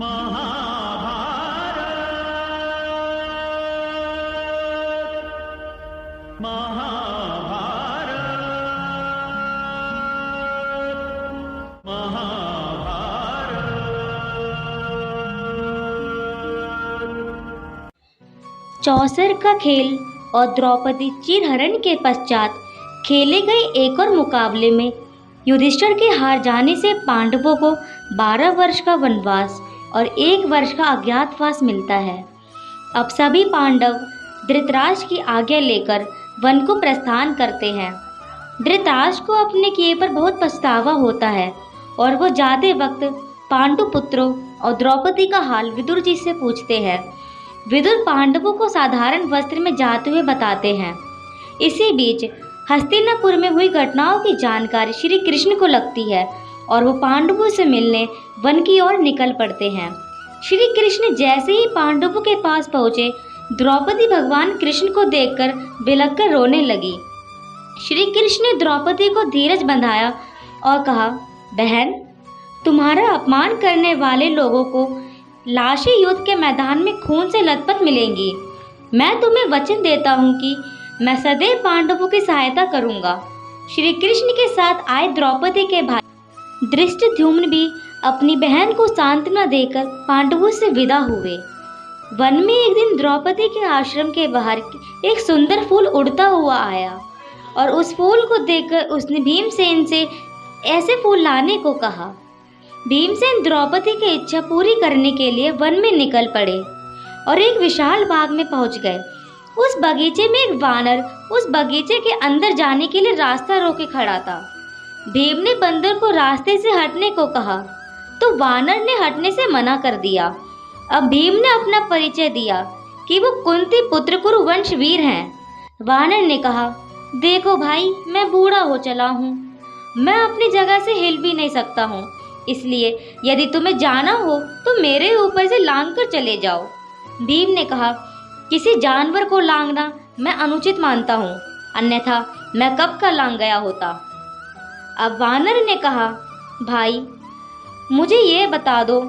महाभारत महाभारत महाभारत। चौसर का खेल और द्रौपदी चीरहरण के पश्चात खेले गए एक और मुकाबले में युधिष्ठिर के हार जाने से पांडवों को 12 वर्ष का वनवास और 1 वर्ष का अज्ञातवास मिलता है। अब सभी पांडव धृतराष्ट्र की आज्ञा लेकर वन को प्रस्थान करते हैं। धृतराष्ट्र को अपने किए पर बहुत पछतावा होता है और वो जाते वक्त पांडु पुत्रों और द्रौपदी का हाल विदुर जी से पूछते हैं। विदुर पांडवों को साधारण वस्त्र में जाते हुए बताते हैं। इसी बीच हस्तिनापुर में हुई घटनाओं की जानकारी श्री कृष्ण को लगती है और वो पांडवों से मिलने वन की ओर निकल पड़ते हैं। श्री कृष्ण जैसे ही पांडवों के पास पहुँचे, द्रौपदी भगवान कृष्ण को देखकर बिलख कर रोने लगी। श्री कृष्ण ने द्रौपदी को धीरज बंधाया और कहा, बहन, तुम्हारा अपमान करने वाले लोगों को लाशें युद्ध के मैदान में खून से लथपथ मिलेंगी। मैं तुम्हें वचन देता हूँ कि मैं सदैव पांडवों की सहायता करूँगा। श्री कृष्ण के साथ आए द्रौपदी के भाई धृष्टद्युम्न भी अपनी बहन को सांत्वना देकर पांडवों से विदा हुए। वन में एक दिन द्रौपदी के आश्रम के बाहर एक सुंदर फूल उड़ता हुआ आया और उस फूल को देखकर उसने भीमसेन से ऐसे फूल लाने को कहा। भीमसेन द्रौपदी की इच्छा पूरी करने के लिए वन में निकल पड़े और एक विशाल बाग में पहुंच गए। उस बगीचे में एक वानर उस बगीचे के अंदर जाने के लिए रास्ता रोके खड़ा था। भीम ने बंदर को रास्ते से हटने को कहा तो वानर ने हटने से मना कर दिया। अब भीम ने अपना परिचय दिया कि वो कुंती पुत्र कुरु वंश वीर हैं। वानर ने कहा, देखो भाई, मैं बूढ़ा हो चला हूँ, मैं अपनी जगह से हिल भी नहीं सकता हूँ, इसलिए यदि तुम्हें जाना हो तो मेरे ऊपर से लांग कर चले जाओ। भीम ने कहा, किसी जानवर को लांगना मैं अनुचित मानता हूँ, अन्यथा मैं कब का लांग गया होता। अब वानर ने कहा, भाई, मुझे ये बता दो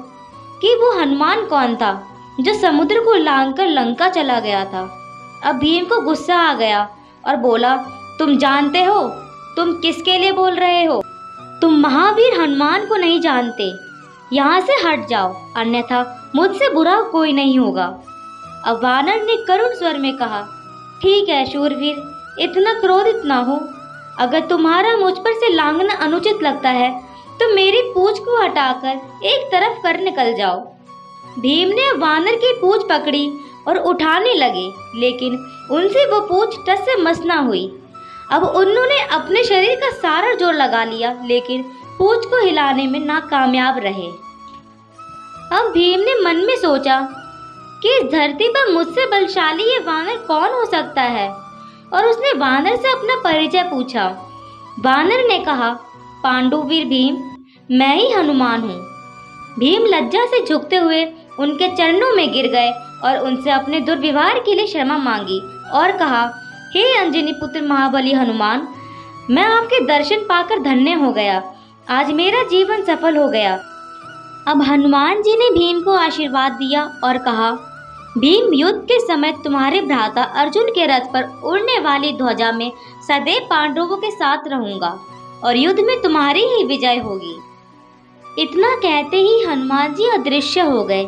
कि वो हनुमान कौन था जो समुद्र को लांघकर लंका चला गया था। अब भीम को गुस्सा आ गया और बोला, तुम जानते हो तुम किसके लिए बोल रहे हो? तुम महावीर हनुमान को नहीं जानते। यहाँ से हट जाओ, अन्यथा मुझसे बुरा कोई नहीं होगा। अब वानर ने करुण स्वर में कहा, ठीक है शूरवीर, इतना क्रोधित ना हो। अगर तुम्हारा मुझ पर से लांघना अनुचित लगता है तो मेरी पूंछ को हटाकर एक तरफ कर निकल जाओ। भीम ने वानर की पूंछ पकड़ी और उठाने लगे, लेकिन उनसे वो पूंछ टस से मस ना हुई। अब उन्होंने अपने शरीर का सारा जोर लगा लिया, लेकिन पूंछ को हिलाने में नाकामयाब रहे। अब भीम ने मन में सोचा कि इस धरती पर मुझसे बलशाली ये वानर कौन हो सकता है, और उसने वानर से अपना परिचय पूछा। वानर ने कहा, पांडुवीर भीम, मैं ही हनुमान हूँ। भीम लज्जा से झुकते हुए उनके चरणों में गिर गए और उनसे अपने दुर्व्यवहार के लिए क्षमा मांगी और कहा, हे अंजनी पुत्र महाबली हनुमान, मैं आपके दर्शन पाकर धन्य हो गया। आज मेरा जीवन सफल हो गया। अब हनुमान जी ने भीम को आशीर्वाद दिया और कहा, भीम, युद्ध के समय तुम्हारे भ्राता अर्जुन के रथ पर उड़ने वाली ध्वजा में सदैव पांडवों के साथ रहूंगा और युद्ध में तुम्हारी ही विजय होगी। इतना कहते ही हनुमान जी अदृश्य हो गए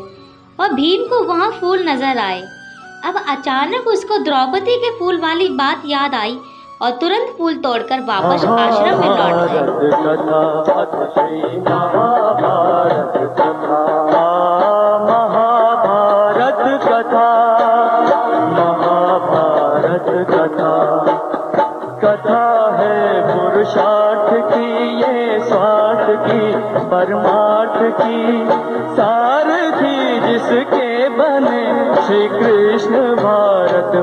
और भीम को वहां फूल नजर आए। अब अचानक उसको द्रौपदी के फूल वाली बात याद आई और तुरंत फूल तोड़कर वापस आश्रम में लौट गए। कथा है पुरुषार्थ की, ये स्वार्थ की, परमार्थ की, सारथी जिसके बने श्री कृष्ण भारत।